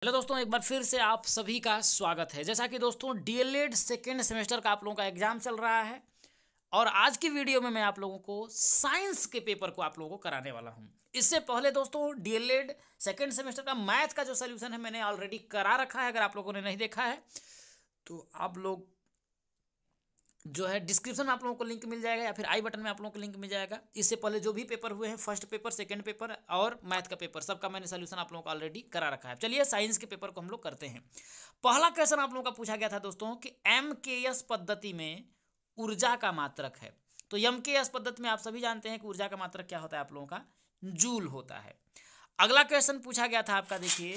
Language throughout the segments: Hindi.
हेलो दोस्तों, एक बार फिर से आप सभी का स्वागत है। जैसा कि दोस्तों डीएलएड सेकेंड सेमेस्टर का आप लोगों का एग्जाम चल रहा है और आज की वीडियो में मैं आप लोगों को साइंस के पेपर को आप लोगों को कराने वाला हूं। इससे पहले दोस्तों डीएलएड सेकेंड सेमेस्टर का मैथ का जो सोल्यूशन है मैंने ऑलरेडी करा रखा है। अगर आप लोगों ने नहीं देखा है तो आप लोग जो है डिस्क्रिप्शन में आप लोगों को लिंक मिल जाएगा या फिर आई बटन में आप लोगों को लिंक मिल जाएगा। इससे पहले जो भी पेपर हुए हैं, फर्स्ट पेपर, सेकंड पेपर और मैथ का पेपर, सबका मैंने सोल्यूशन आप लोगों को ऑलरेडी करा रखा है। चलिए साइंस के पेपर को हम लोग करते हैं। पहला क्वेश्चन आप लोगों का पूछा गया था दोस्तों कि एमकेएस पद्धति में ऊर्जा का मात्रक है। तो एमकेएस पद्धति में आप सभी जानते हैं कि ऊर्जा का मात्रक क्या होता है, आप लोगों का जूल होता है। अगला क्वेश्चन पूछा गया था आपका, देखिए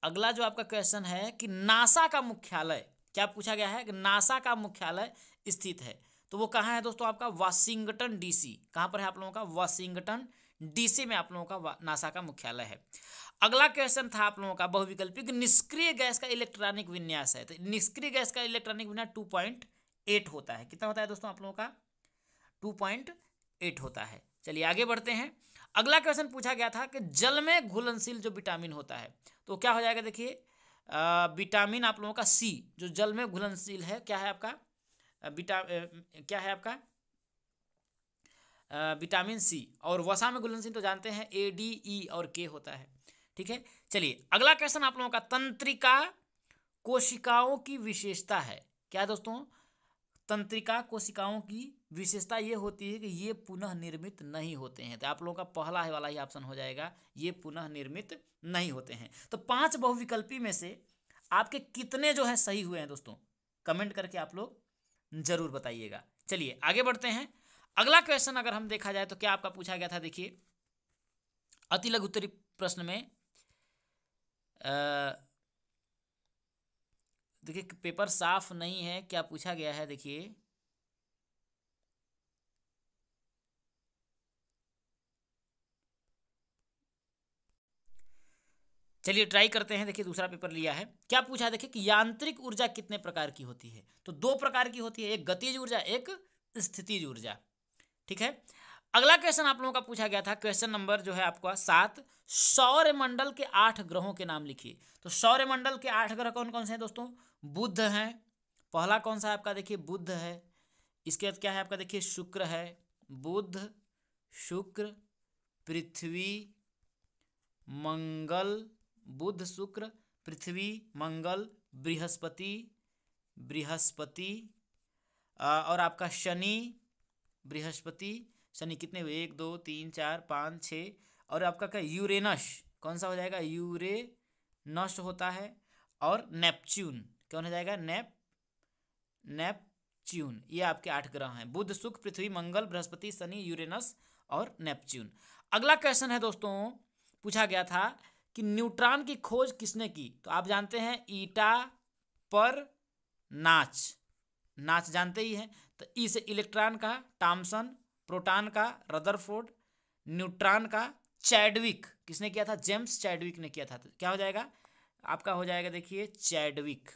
अगला जो आपका क्वेश्चन है कि नासा का मुख्यालय, क्या पूछा गया है कि नासा का मुख्यालय स्थित है। तो वो कहाँ है दोस्तों, आपका वाशिंगटन डीसी। कहाँ पर है आप लोगों का, वाशिंगटन डीसी में आप लोगों का नासा का मुख्यालय है। अगला क्वेश्चन था आप लोगों का बहुविकल्पी कि निष्क्रिय गैस का इलेक्ट्रॉनिक विन्यास है। तो निष्क्रिय गैस का इलेक्ट्रॉनिक विन्यास 2.8 होता है। कितना होता है दोस्तों आप लोगों का, 2.8 होता है। चलिए आगे बढ़ते हैं। अगला क्वेश्चन पूछा गया था कि जल में घुलनशील जो विटामिन होता है, तो क्या हो जाएगा, देखिए विटामिन आप लोगों का सी, जो जल में घुलनशील है, क्या है आपका क्या है आपका विटामिन सी। और वसा में घुलनशील तो जानते हैं ए, डी, ई और के होता है। ठीक है, चलिए अगला क्वेश्चन आप लोगों का तंत्रिका कोशिकाओं की विशेषता है। क्या दोस्तों, तंत्रिका कोशिकाओं की विशेषता ये होती है कि ये पुनः निर्मित नहीं होते हैं। तो आप लोगों का पहला वाला ही ऑप्शन हो जाएगा, ये पुनः निर्मित नहीं होते हैं। तो 5 बहुविकल्पी में से आपके कितने जो है सही हुए हैं दोस्तों, कमेंट करके आप लोग जरूर बताइएगा। चलिए आगे बढ़ते हैं। अगला क्वेश्चन अगर हम देखा जाए तो क्या आपका पूछा गया था, देखिए अति लघु उत्तरीय प्रश्न में देखिए पेपर साफ नहीं है, क्या पूछा गया है, देखिए चलिए ट्राई करते हैं। देखिए दूसरा पेपर लिया है, क्या पूछा है, देखिए कि यांत्रिक ऊर्जा कितने प्रकार की होती है। तो 2 प्रकार की होती है, एक गतिज ऊर्जा, एक स्थितिज ऊर्जा। ठीक है, अगला क्वेश्चन आप लोगों का पूछा गया था, क्वेश्चन नंबर जो है आपका 7, सौर मंडल के 8 ग्रहों के नाम लिखिए। तो सौर मंडल के 8 ग्रह कौन कौन से हैं दोस्तों, बुध हैं, पहला कौन सा है आपका, देखिए बुध है। इसके बाद क्या है आपका, देखिए शुक्र है, बुध, शुक्र, पृथ्वी, मंगल, बुध, शुक्र, पृथ्वी, मंगल, बृहस्पति, और आपका शनि, बृहस्पति, शनि कितने हुए, 1 2 3 4 5 6, और आपका क्या यूरेनस, कौन सा हो जाएगा, यूरेनस होता है, और नेपच्यून, कौन हो जाएगा, नेपच्यून। ये आपके 8 ग्रह हैं, बुध, शुक्र, पृथ्वी, मंगल, बृहस्पति, शनि, यूरेनस और नेपच्यून। अगला क्वेश्चन है दोस्तों, पूछा गया था कि न्यूट्रॉन की खोज किसने की। तो आप जानते हैं ईटा पर नाच जानते ही हैं। तो ई से इलेक्ट्रॉन का टॉमसन, प्रोटॉन का रदरफोर्ड, न्यूट्रॉन का चैडविक, किसने किया था, जेम्स चैडविक ने किया था। तो क्या हो जाएगा आपका, हो जाएगा देखिए चैडविक,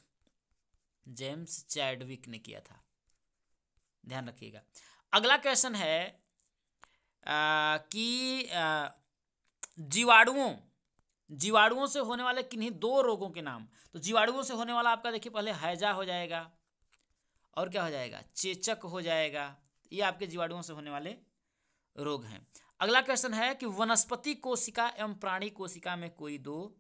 जेम्स चैडविक ने किया था, ध्यान रखिएगा। अगला क्वेश्चन है कि जीवाणुओं से होने वाले किन्हीं 2 रोगों के नाम। तो जीवाणुओं से होने वाला आपका देखिए पहले हैजा हो जाएगा, और क्या हो जाएगा, चेचक हो जाएगा। ये आपके जीवाणुओं से होने वाले रोग हैं। अगला क्वेश्चन है कि वनस्पति कोशिका एवं प्राणी कोशिका में कोई 2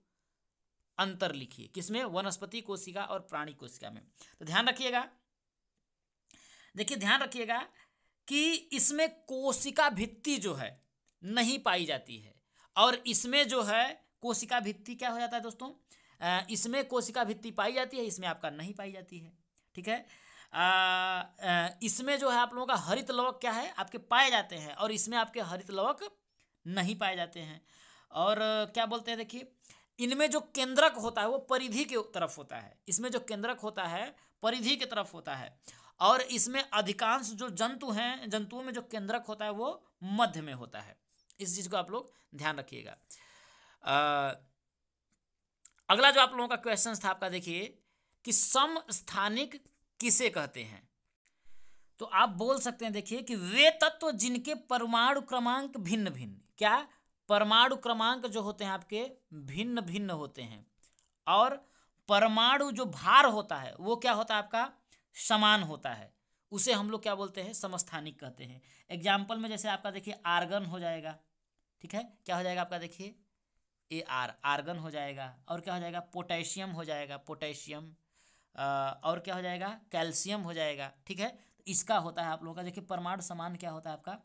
अंतर लिखिए। किसमें, वनस्पति कोशिका और प्राणी कोशिका में। तो ध्यान रखिएगा, देखिए ध्यान रखिएगा कि इसमें कोशिका भित्ति जो है नहीं पाई जाती है, और इसमें जो है कोशिका भित्ति क्या हो जाता है दोस्तों, इसमें कोशिका भित्ति पाई जाती है, इसमें आपका नहीं पाई जाती है। ठीक है, इसमें जो है आप लोगों का हरित लवक क्या है, आपके पाए जाते हैं, और इसमें आपके हरित लवक नहीं पाए जाते हैं। और क्या बोलते हैं, देखिए इनमें जो केंद्रक होता है वो परिधि के तरफ होता है, इसमें जो केंद्रक होता है परिधि के तरफ होता है, और इसमें अधिकांश जो जंतु हैं, जंतुओं में जो केंद्रक होता है वो मध्य में होता है। इस चीज को आप लोग ध्यान रखिएगा। अगला जो आप लोगों का क्वेश्चन था आपका, देखिए कि समस्थानिक किसे कहते हैं। तो आप बोल सकते हैं, देखिए कि वे तत्व जिनके परमाणु क्रमांक भिन्न भिन्न, क्या परमाणु क्रमांक जो होते हैं आपके भिन्न भिन्न होते हैं, और परमाणु जो भार होता है वो क्या होता है आपका समान होता है, उसे हम लोग क्या बोलते हैं समस्थानिक कहते हैं। एग्जाम्पल में जैसे आपका देखिए आर्गन हो जाएगा, ठीक है, क्या हो जाएगा आपका देखिए आर्गन हो जाएगा, और क्या हो जाएगा पोटेशियम हो जाएगा, पोटेशियम, और क्या हो जाएगा कैल्शियम हो जाएगा, ठीक है। तो इसका होता है आप लोगों का देखिए परमाणु समान क्या होता है आपका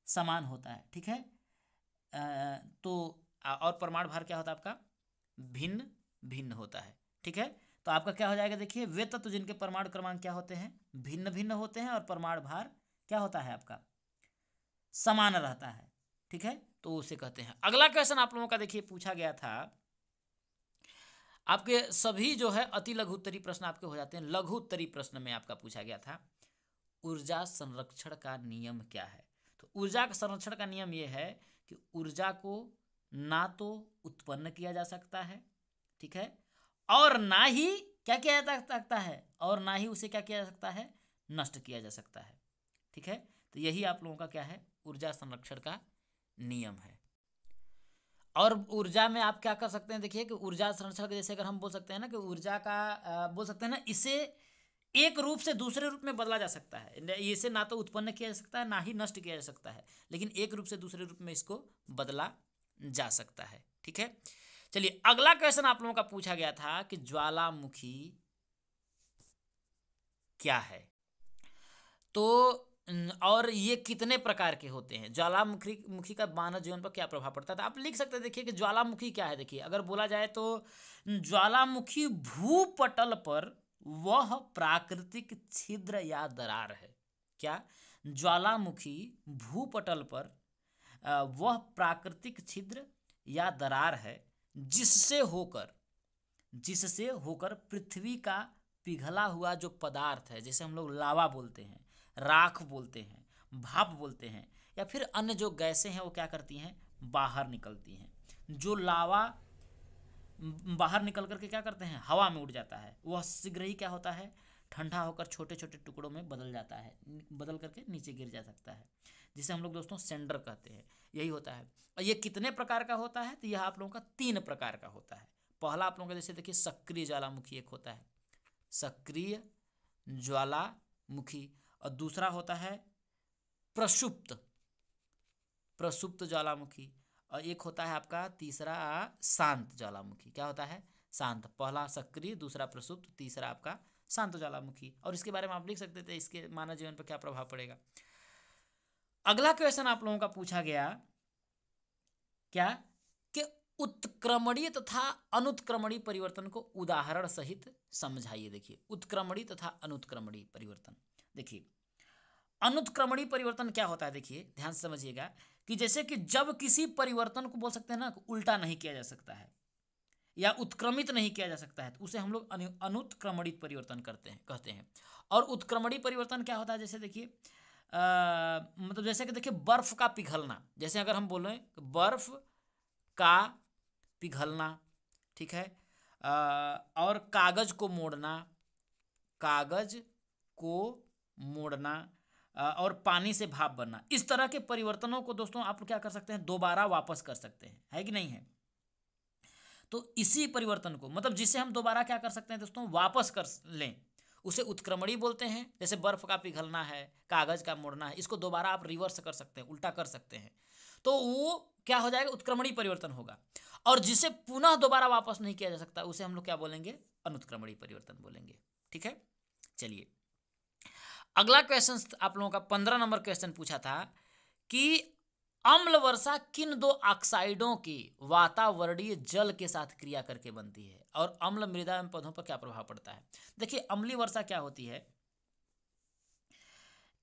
समान होता है, ठीक है। और परमाणु भार क्या होता है आपका भिन्न भिन्न होता है, ठीक है। तो आपका क्या हो जाएगा देखिए वे तत्व जिनके परमाणु क्रमांक क्या होते हैं भिन्न भिन्न होते हैं और परमाणु भार क्या होता है आपका समान रहता है, ठीक है, तो उसे कहते हैं। अगला क्वेश्चन आप लोगों का देखिए पूछा गया था, आपके सभी जो है अति लघु उत्तरी प्रश्न आपके हो जाते हैं। लघु उत्तरी प्रश्न में आपका पूछा गया था ऊर्जा संरक्षण का नियम क्या है। तो ऊर्जा संरक्षण का नियम यह है कि ऊर्जा को ना तो उत्पन्न किया जा सकता है, ठीक है, और ना ही क्या किया जा सकता है, और ना ही उसे क्या किया जा सकता है नष्ट किया जा सकता है, ठीक है। तो यही आप लोगों का क्या है ऊर्जा संरक्षण का नियम है। और ऊर्जा में आप क्या कर सकते हैं देखिए कि ऊर्जा संरक्षण जैसे अगर हम बोल सकते हैं ना कि ऊर्जा का बोल सकते हैं ना इसे एक रूप से दूसरे रूप में बदला जा सकता है। इसे ना तो उत्पन्न किया जा सकता है ना ही नष्ट किया जा सकता है, लेकिन एक रूप से दूसरे रूप में इसको बदला जा सकता है, ठीक है। चलिए अगला क्वेश्चन आप लोगों का पूछा गया था कि ज्वालामुखी क्या है, तो और ये कितने प्रकार के होते हैं, ज्वालामुखी का मानव जीवन पर क्या प्रभाव पड़ता है। तो आप लिख सकते हैं देखिए कि ज्वालामुखी क्या है। देखिए अगर बोला जाए तो ज्वालामुखी भूपटल पर वह प्राकृतिक छिद्र या दरार है। क्या ज्वालामुखी भूपटल पर वह प्राकृतिक छिद्र या दरार है जिससे होकर पृथ्वी का पिघला हुआ जो पदार्थ है, जैसे हम लोग लावा बोलते हैं, राख बोलते हैं, भाप बोलते हैं, या फिर अन्य जो गैसें हैं वो क्या करती हैं बाहर निकलती हैं। जो लावा बाहर निकल करके क्या करते हैं हवा में उड़ जाता है, वह शीघ्र ही क्या होता है ठंडा होकर छोटे छोटे टुकड़ों में बदल जाता है, बदल करके नीचे गिर जा सकता है, जिसे हम लोग दोस्तों सेंडर कहते हैं। यही होता है। और ये कितने प्रकार का होता है, तो यह आप लोगों का 3 प्रकार का होता है। पहला आप लोगों का जैसे देखिए सक्रिय ज्वालामुखी एक होता है, सक्रिय ज्वालामुखी, और दूसरा होता है प्रसुप्त ज्वालामुखी, और एक होता है आपका तीसरा शांत ज्वालामुखी। क्या होता है शांत, पहला सक्रिय, दूसरा प्रसुप्त, तीसरा आपका शांत ज्वालामुखी। और इसके बारे में आप लिख सकते थे इसके मानव जीवन पर क्या प्रभाव पड़ेगा। अगला क्वेश्चन आप लोगों का पूछा गया क्या कि उत्क्रमणीय तथा अनुत्क्रमणीय परिवर्तन को उदाहरण सहित समझाइए। देखिए उत्क्रमणीय तथा अनुत्क्रमणीय परिवर्तन, देखिए अनुत्क्रमणीय परिवर्तन क्या होता है, देखिए ध्यान से समझिएगा कि जैसे कि जब किसी परिवर्तन को बोल सकते हैं ना उल्टा नहीं किया जा सकता है या उत्क्रमित नहीं किया जा सकता है, तो उसे हम लोग अनुत्क्रमणित परिवर्तन कहते हैं। और उत्क्रमणीय परिवर्तन क्या होता है, जैसे देखिए मतलब जैसे कि देखिए बर्फ का पिघलना, जैसे अगर हम बोलें बर्फ का पिघलना, ठीक है, और कागज को मोड़ना, और पानी से भाप बनना, इस तरह के परिवर्तनों को दोस्तों आप क्या कर सकते हैं दोबारा वापस कर सकते हैं, है कि नहीं है। तो इसी परिवर्तन को मतलब जिसे हम दोबारा क्या कर सकते हैं दोस्तों वापस कर लें, उसे उत्क्रमणीय बोलते हैं। जैसे बर्फ का पिघलना है, कागज का मोड़ना है, इसको दोबारा आप रिवर्स कर सकते हैं, उल्टा कर सकते हैं, तो वो क्या हो जाएगा उत्क्रमणीय परिवर्तन होगा। और जिसे पुनः दोबारा वापस नहीं किया जा सकता उसे हम लोग क्या बोलेंगे अनुत्क्रमणीय परिवर्तन बोलेंगे, ठीक है। चलिए अगला क्वेश्चन आप लोगों का 15 नंबर क्वेश्चन पूछा था कि अम्ल वर्षा किन 2 ऑक्साइडों की वातावरणीय जल के साथ क्रिया करके बनती है और अम्ल मृदा एवं पौधों पर क्या प्रभाव पड़ता है। देखिए अम्लीय वर्षा क्या होती है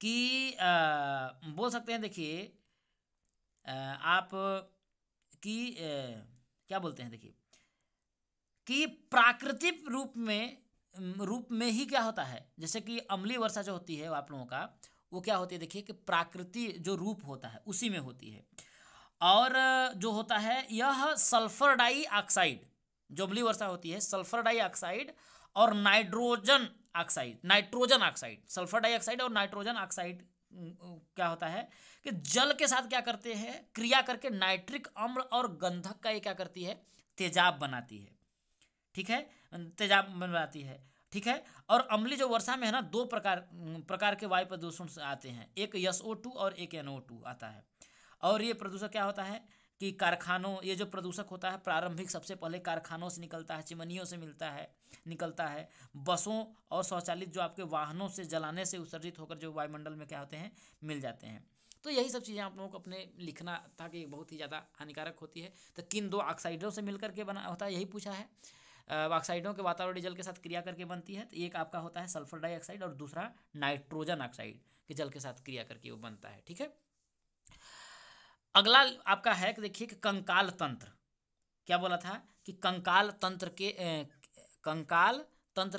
कि बोल सकते हैं देखिए आप कि क्या बोलते हैं देखिए कि प्राकृतिक रूप में ही क्या होता है, जैसे कि अम्लीय वर्षा जो होती है आप लोगों का वो क्या होती है देखिए कि प्राकृतिक जो रूप होता है उसी में होती है। और जो होता है यह सल्फर डाइऑक्साइड, जो अम्लीय वर्षा होती है सल्फर डाइऑक्साइड और नाइट्रोजन ऑक्साइड, सल्फर डाइऑक्साइड और नाइट्रोजन ऑक्साइड क्या होता है कि जल के साथ क्या करते हैं, क्रिया करके नाइट्रिक अम्ल और गंधक का ये क्या करती है, तेजाब बनाती है। ठीक है, तेजाब बनाती है। ठीक है, और अम्लीय जो वर्षा में है ना, दो प्रकार के वायु प्रदूषण आते हैं, एक SO2 और एक NO2 आता है। और ये प्रदूषक क्या होता है कि कारखानों, ये जो प्रदूषक होता है प्रारंभिक सबसे पहले कारखानों से निकलता है, चिमनियों से निकलता है, बसों और स्वचालित जो आपके वाहनों से जलाने से उत्सर्जित होकर जो वायुमंडल में क्या होते हैं, मिल जाते हैं। तो यही सब चीज़ें आप लोगों को अपने लिखना था कि बहुत ही ज़्यादा हानिकारक होती है। तो किन दो ऑक्साइडों से मिलकर के बना होता है, यही पूछा है। ऑक्साइडों के वातावरणीय जल के साथ क्रिया करके बनती है। तो एक आपका होता है सल्फर डाइऑक्साइड और दूसरा नाइट्रोजन ऑक्साइड के जल के साथ क्रिया करके वो बनता है। ठीक है, अगला आपका है कि देखिए कि कंकाल तंत्र, क्या बोला था कि कंकाल तंत्र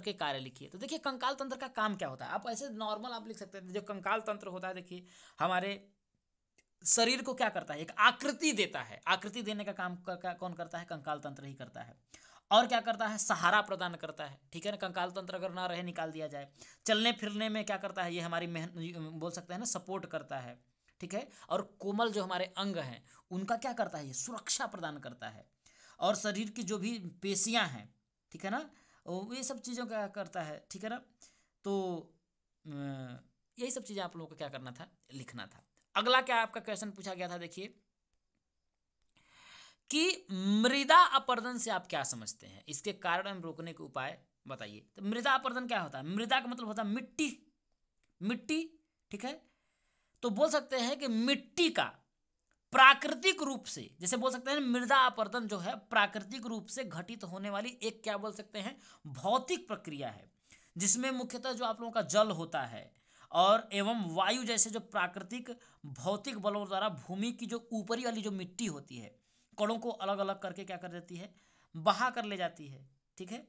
के कार्य लिखिए। तो देखिए कंकाल तंत्र का काम क्या होता है, आप ऐसे नॉर्मल आप लिख सकते हैं। जो कंकाल तंत्र होता है, देखिए हमारे शरीर को क्या करता है, एक आकृति देता है। आकृति देने का काम कौन करता है, कंकाल तंत्र ही करता है। और क्या करता है, सहारा प्रदान करता है। ठीक है ना, कंकाल तंत्र अगर ना रहे, निकाल दिया जाए। चलने फिरने में क्या करता है, ये हमारी बोल सकते हैं ना, सपोर्ट करता है। ठीक है, और कोमल जो हमारे अंग हैं उनका क्या करता है, ये सुरक्षा प्रदान करता है। और शरीर की जो भी पेशियां हैं, ठीक है ना, ये सब चीज़ों का करता है। ठीक है ना, तो यही सब चीज़ें आप लोगों को क्या करना था, लिखना था। अगला क्या आपका क्वेश्चन पूछा गया था, देखिए कि मृदा अपरदन से आप क्या समझते हैं, इसके कारण एवं रोकने के उपाय बताइए। तो मृदा अपरदन क्या होता है, मृदा का मतलब होता है मिट्टी। ठीक है, तो बोल सकते हैं कि मिट्टी का प्राकृतिक रूप से, जैसे बोल सकते हैं मृदा अपरदन जो है प्राकृतिक रूप से घटित होने वाली एक क्या बोल सकते हैं, भौतिक प्रक्रिया है, जिसमें मुख्यतः जो आप लोगों का जल होता है और एवं वायु जैसे जो प्राकृतिक भौतिक बलों द्वारा भूमि की जो ऊपरी वाली जो मिट्टी होती है, कणों को अलग अलग करके क्या कर देती है, बहा कर ले जाती है। ठीक है,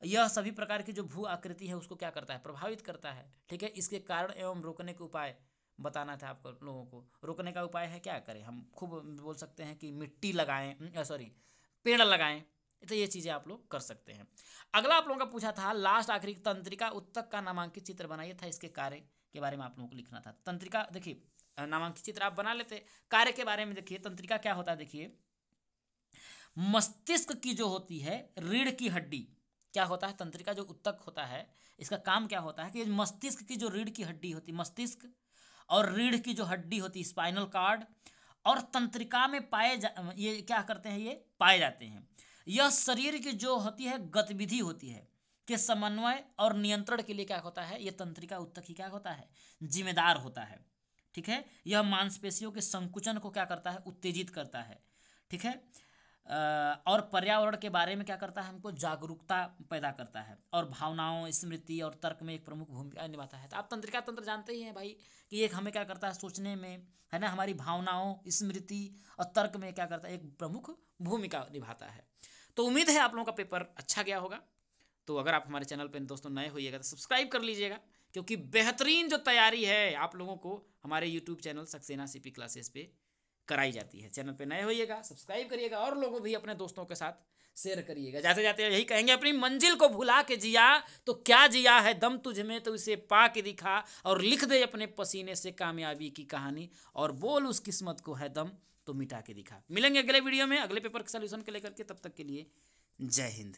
यह सभी प्रकार की जो भू आकृति है उसको क्या करता है, प्रभावित करता है। ठीक है, इसके कारण एवं रोकने के उपाय बताना था आपको लोगों को। रोकने का उपाय है, क्या करें, हम खूब बोल सकते हैं कि मिट्टी लगाएं, सॉरी पेड़ लगाएं। तो ये चीज़ें आप लोग कर सकते हैं। अगला आप लोगों का पूछा था लास्ट आखिरी, तंत्रिका उत्तक का नामांकित चित्र बनाइए था, इसके कार्य के बारे में आप लोगों को लिखना था। तंत्रिका देखिए नामांकित चित्र आप बना लेते, कार्य के बारे में देखिए तंत्रिका क्या होता है। देखिए मस्तिष्क की जो होती है रीढ़ की हड्डी, क्या होता है, तंत्रिका जो उत्तक होता है इसका काम क्या होता है कि मस्तिष्क की जो रीढ़ की हड्डी होती है, मस्तिष्क और रीढ़ की जो हड्डी होती है स्पाइनल कार्ड और तंत्रिका में ये क्या करते हैं, ये पाए जाते हैं। यह शरीर की जो होती है गतिविधि होती है के समन्वय और नियंत्रण के लिए क्या होता है, यह तंत्रिका उत्तक ही क्या होता है, जिम्मेदार होता है। ठीक है, यह मांसपेशियों के संकुचन को क्या करता है, उत्तेजित करता है। ठीक है, और पर्यावरण के बारे में क्या करता है, हमको जागरूकता पैदा करता है और भावनाओं, स्मृति और तर्क में एक प्रमुख भूमिका निभाता है। तो आप तंत्रिका तंत्र जानते ही हैं भाई कि एक हमें क्या करता है, सोचने में, है ना, हमारी भावनाओं, स्मृति और तर्क में क्या करता है, एक प्रमुख भूमिका निभाता है। तो उम्मीद है आप लोगों का पेपर अच्छा गया होगा। तो अगर आप हमारे चैनल पर दोस्तों नए होइएगा तो सब्सक्राइब कर लीजिएगा, क्योंकि बेहतरीन जो तैयारी है आप लोगों को हमारे YouTube channel Saxena CP classes पे कराई जाती है। चैनल पे नए होइएगा, सब्सक्राइब करिएगा और लोगों भी अपने दोस्तों के साथ शेयर करिएगा। जाते जाते यही कहेंगे, अपनी मंजिल को भुला के जिया तो क्या जिया है, दम तुझ में तो उसे पा के दिखा, और लिख दे अपने पसीने से कामयाबी की कहानी, और बोल उस किस्मत को है दम तो मिटा के दिखा। मिलेंगे अगले वीडियो में अगले पेपर के सॉल्यूशन के लेकर के, तब तक के लिए जय हिंद।